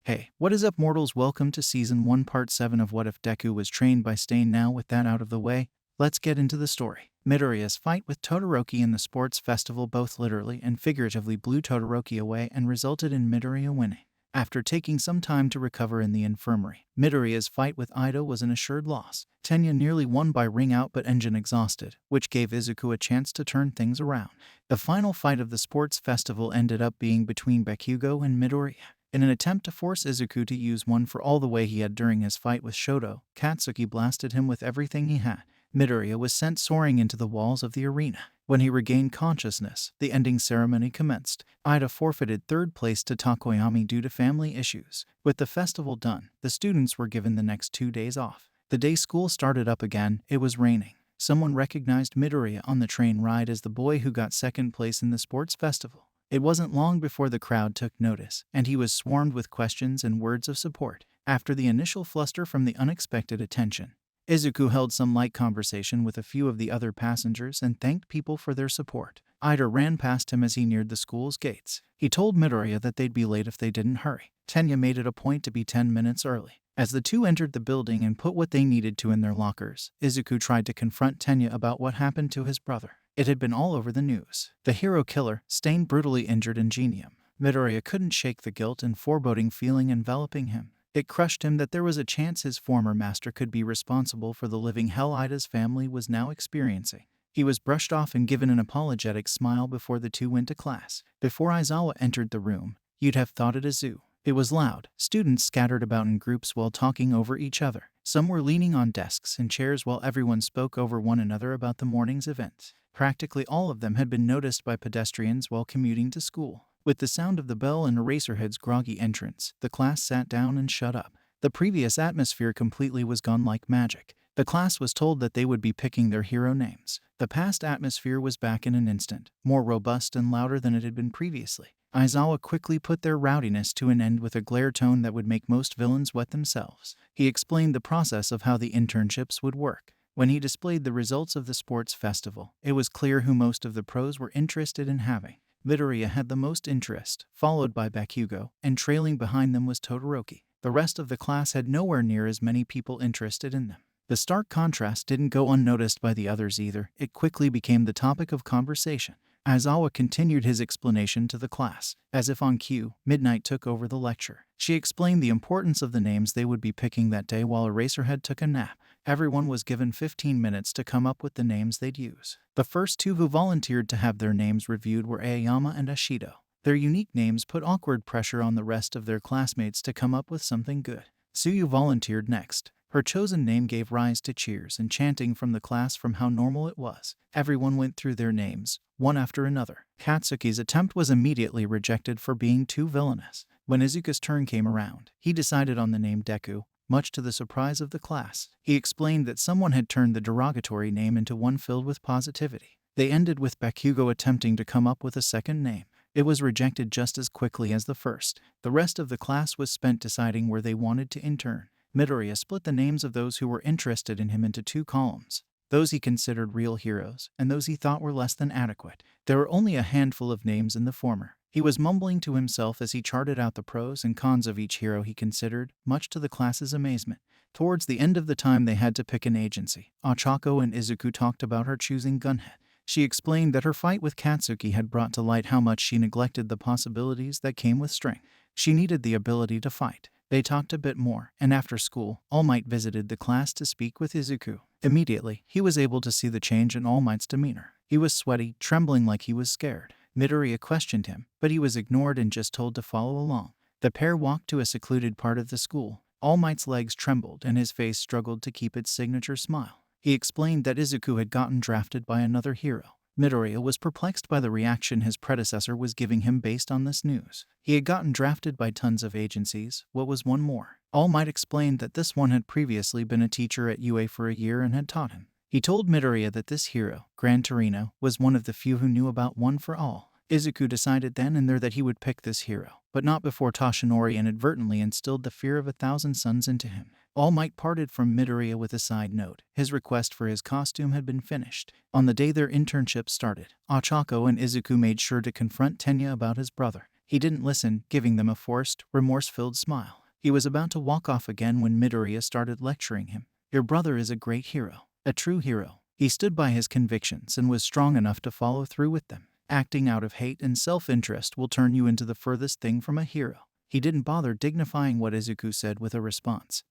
Hey, what is up, mortals? Welcome to Season 1, Part 7 of What If Deku Was Trained by Stain. Now, with that out of the way, let's get into the story. Midoriya's fight with Todoroki in the sports festival both literally and figuratively blew Todoroki away and resulted in Midoriya winning. After taking some time to recover in the infirmary, Midoriya's fight with Ido was an assured loss. Tenya nearly won by ring out but engine exhausted, which gave Izuku a chance to turn things around. The final fight of the sports festival ended up being between Bakugo and Midoriya. In an attempt to force Izuku to use one for all the way he had during his fight with Shoto, Katsuki blasted him with everything he had. Midoriya was sent soaring into the walls of the arena. When he regained consciousness, the ending ceremony commenced. Ida forfeited third place to Takoyami due to family issues. With the festival done, the students were given the next 2 days off. The day school started up again, it was raining. Someone recognized Midoriya on the train ride as the boy who got second place in the sports festival. It wasn't long before the crowd took notice, and he was swarmed with questions and words of support. After the initial fluster from the unexpected attention, Izuku held some light conversation with a few of the other passengers and thanked people for their support. Ida ran past him as he neared the school's gates. He told Midoriya that they'd be late if they didn't hurry. Tenya made it a point to be 10 minutes early. As the two entered the building and put what they needed to in their lockers, Izuku tried to confront Tenya about what happened to his brother. It had been all over the news. The hero killer, Stain, brutally injured Ingenium. Midoriya couldn't shake the guilt and foreboding feeling enveloping him. It crushed him that there was a chance his former master could be responsible for the living hell Ida's family was now experiencing. He was brushed off and given an apologetic smile before the two went to class. Before Aizawa entered the room, you'd have thought it a zoo. It was loud. Students scattered about in groups while talking over each other. Some were leaning on desks and chairs while everyone spoke over one another about the morning's events. Practically all of them had been noticed by pedestrians while commuting to school. With the sound of the bell and Eraserhead's groggy entrance, the class sat down and shut up. The previous atmosphere completely was gone like magic. The class was told that they would be picking their hero names. The past atmosphere was back in an instant, more robust and louder than it had been previously. Aizawa quickly put their rowdiness to an end with a glare tone that would make most villains wet themselves. He explained the process of how the internships would work. When he displayed the results of the sports festival, it was clear who most of the pros were interested in having. Midoriya had the most interest, followed by Bakugo, and trailing behind them was Todoroki. The rest of the class had nowhere near as many people interested in them. The stark contrast didn't go unnoticed by the others either. It quickly became the topic of conversation. Aizawa continued his explanation to the class. As if on cue, Midnight took over the lecture. She explained the importance of the names they would be picking that day while Eraserhead took a nap. Everyone was given 15 minutes to come up with the names they'd use. The first two who volunteered to have their names reviewed were Aoyama and Ashido. Their unique names put awkward pressure on the rest of their classmates to come up with something good. Suyu volunteered next. Her chosen name gave rise to cheers and chanting from the class from how normal it was. Everyone went through their names, one after another. Katsuki's attempt was immediately rejected for being too villainous. When Izuku's turn came around, he decided on the name Deku, much to the surprise of the class. He explained that someone had turned the derogatory name into one filled with positivity. They ended with Bakugo attempting to come up with a second name. It was rejected just as quickly as the first. The rest of the class was spent deciding where they wanted to intern. Midoriya split the names of those who were interested in him into two columns, those he considered real heroes and those he thought were less than adequate. There were only a handful of names in the former. He was mumbling to himself as he charted out the pros and cons of each hero he considered, much to the class's amazement. Towards the end of the time they had to pick an agency. Ochako and Izuku talked about her choosing Gunhead. She explained that her fight with Katsuki had brought to light how much she neglected the possibilities that came with strength. She needed the ability to fight. They talked a bit more, and after school, All Might visited the class to speak with Izuku. Immediately, he was able to see the change in All Might's demeanor. He was sweaty, trembling like he was scared. Midoriya questioned him, but he was ignored and just told to follow along. The pair walked to a secluded part of the school. All Might's legs trembled and his face struggled to keep its signature smile. He explained that Izuku had gotten drafted by another hero. Midoriya was perplexed by the reaction his predecessor was giving him based on this news. He had gotten drafted by tons of agencies. What was one more? All Might explained that this one had previously been a teacher at UA for a year and had taught him. He told Midoriya that this hero, Gran Torino, was one of the few who knew about One for All. Izuku decided then and there that he would pick this hero, but not before Toshinori inadvertently instilled the fear of 1,000 suns into him. All Might parted from Midoriya with a side note. His request for his costume had been finished. On the day their internship started, Ochako and Izuku made sure to confront Tenya about his brother. He didn't listen, giving them a forced, remorse-filled smile. He was about to walk off again when Midoriya started lecturing him. Your brother is a great hero. A true hero. He stood by his convictions and was strong enough to follow through with them. Acting out of hate and self-interest will turn you into the furthest thing from a hero. He didn't bother dignifying what Izuku said with a response.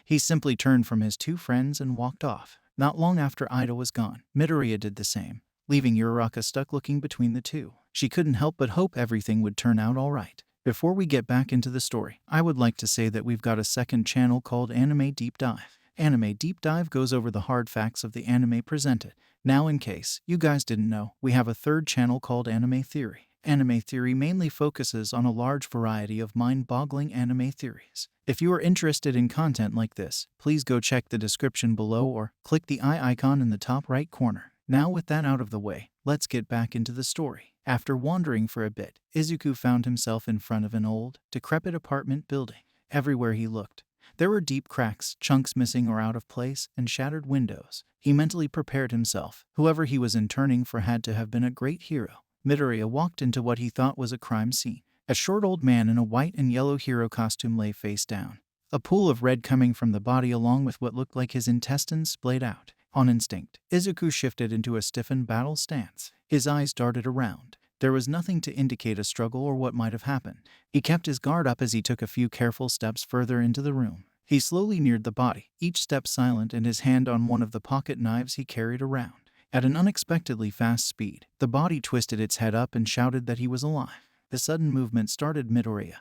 He simply turned from his two friends and walked off. Not long after Ida was gone, Midoriya did the same, leaving Uraraka stuck looking between the two. She couldn't help but hope everything would turn out alright. Before we get back into the story, I would like to say that we've got a second channel called Anime Deep Dive. Anime Deep Dive goes over the hard facts of the anime presented. Now, in case you guys didn't know, we have a third channel called Anime Theory. Anime Theory mainly focuses on a large variety of mind-boggling anime theories. If you are interested in content like this, please go check the description below or click the eye icon in the top right corner. Now with that out of the way, let's get back into the story. After wandering for a bit, Izuku found himself in front of an old, decrepit apartment building. Everywhere he looked, there were deep cracks, chunks missing or out of place, and shattered windows. He mentally prepared himself. Whoever he was interning for had to have been a great hero. Midoriya walked into what he thought was a crime scene. A short old man in a white and yellow hero costume lay face down. A pool of red coming from the body along with what looked like his intestines splayed out. On instinct, Izuku shifted into a stiffened battle stance. His eyes darted around. There was nothing to indicate a struggle or what might have happened. He kept his guard up as he took a few careful steps further into the room. He slowly neared the body, each step silent and his hand on one of the pocket knives he carried around. At an unexpectedly fast speed, the body twisted its head up and shouted that he was alive. The sudden movement startled Midoriya,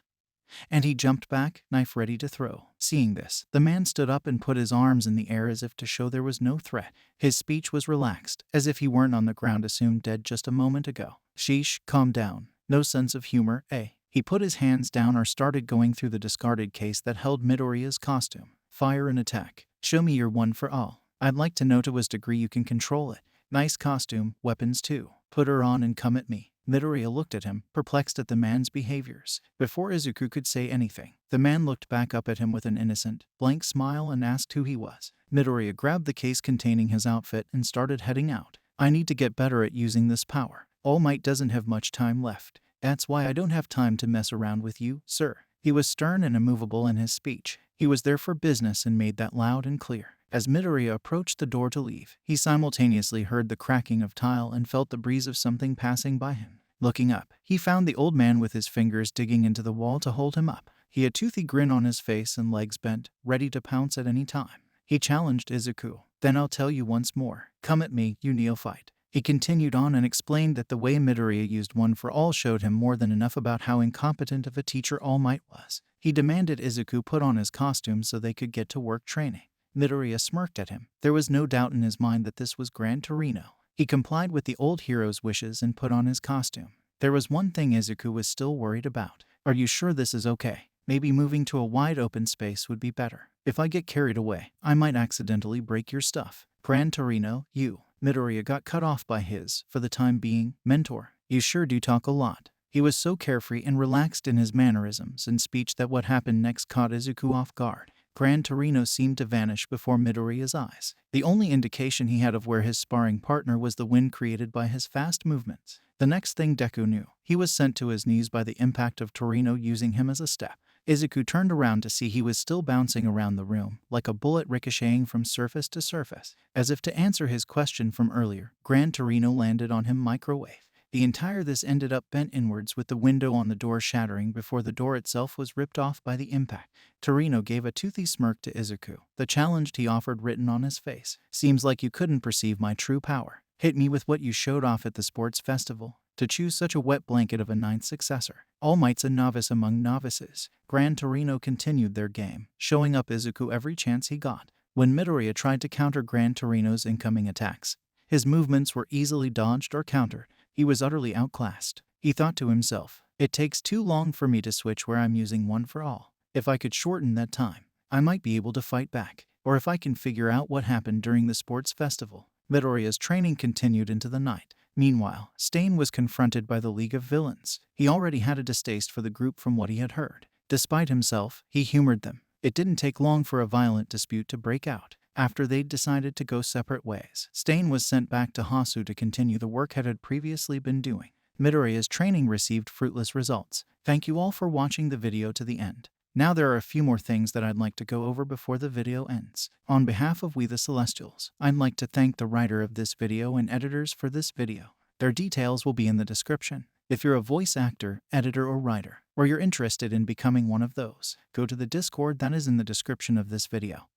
and he jumped back, knife ready to throw. Seeing this, the man stood up and put his arms in the air as if to show there was no threat. His speech was relaxed, as if he weren't on the ground assumed dead just a moment ago. Sheesh, calm down. No sense of humor, eh? He put his hands down or started going through the discarded case that held Midoriya's costume. Fire and attack. Show me your one for all. I'd like to know to what degree you can control it. Nice costume, weapons too. Put her on and come at me. Midoriya looked at him, perplexed at the man's behaviors. Before Izuku could say anything, the man looked back up at him with an innocent, blank smile and asked who he was. Midoriya grabbed the case containing his outfit and started heading out. I need to get better at using this power. All Might doesn't have much time left. That's why I don't have time to mess around with you, sir. He was stern and immovable in his speech. He was there for business and made that loud and clear. As Midoriya approached the door to leave, he simultaneously heard the cracking of tile and felt the breeze of something passing by him. Looking up, he found the old man with his fingers digging into the wall to hold him up. He had a toothy grin on his face and legs bent, ready to pounce at any time. He challenged Izuku. Then I'll tell you once more. Come at me, you neophyte. He continued on and explained that the way Midoriya used One for All showed him more than enough about how incompetent of a teacher All Might was. He demanded Izuku put on his costume so they could get to work training. Midoriya smirked at him. There was no doubt in his mind that this was Gran Torino. He complied with the old hero's wishes and put on his costume. There was one thing Izuku was still worried about. Are you sure this is okay? Maybe moving to a wide open space would be better. If I get carried away, I might accidentally break your stuff. Gran Torino, you. Midoriya got cut off by his, for the time being, mentor. You sure do talk a lot. He was so carefree and relaxed in his mannerisms and speech that what happened next caught Izuku off guard. Gran Torino seemed to vanish before Midoriya's eyes. The only indication he had of where his sparring partner was the wind created by his fast movements. The next thing Deku knew, he was sent to his knees by the impact of Torino using him as a step. Izuku turned around to see he was still bouncing around the room, like a bullet ricocheting from surface to surface. As if to answer his question from earlier, Gran Torino landed on him microwave. The entire this ended up bent inwards with the window on the door shattering before the door itself was ripped off by the impact. Torino gave a toothy smirk to Izuku, the challenge he offered written on his face. Seems like you couldn't perceive my true power. Hit me with what you showed off at the sports festival. To choose such a wet blanket of a ninth successor. All Might's a novice among novices. Gran Torino continued their game, showing up Izuku every chance he got. When Midoriya tried to counter Gran Torino's incoming attacks, his movements were easily dodged or countered. He was utterly outclassed. He thought to himself, it takes too long for me to switch where I'm using One for All. If I could shorten that time, I might be able to fight back. Or if I can figure out what happened during the sports festival. Midoriya's training continued into the night. Meanwhile, Stain was confronted by the League of Villains. He already had a distaste for the group from what he had heard. Despite himself, he humored them. It didn't take long for a violent dispute to break out. After they'd decided to go separate ways, Stain was sent back to Hasu to continue the work he had previously been doing. Midoriya's training received fruitless results. Thank you all for watching the video to the end. Now there are a few more things that I'd like to go over before the video ends. On behalf of We the Celestials, I'd like to thank the writer of this video and editors for this video. Their details will be in the description. If you're a voice actor, editor, or writer, or you're interested in becoming one of those, go to the Discord that is in the description of this video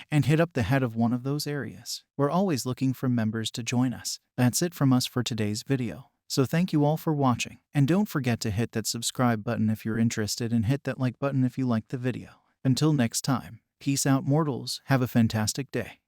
and hit up the head of one of those areas. We're always looking for members to join us. That's it from us for today's video. So thank you all for watching, and don't forget to hit that subscribe button if you're interested and hit that like button if you liked the video. Until next time, peace out mortals, have a fantastic day.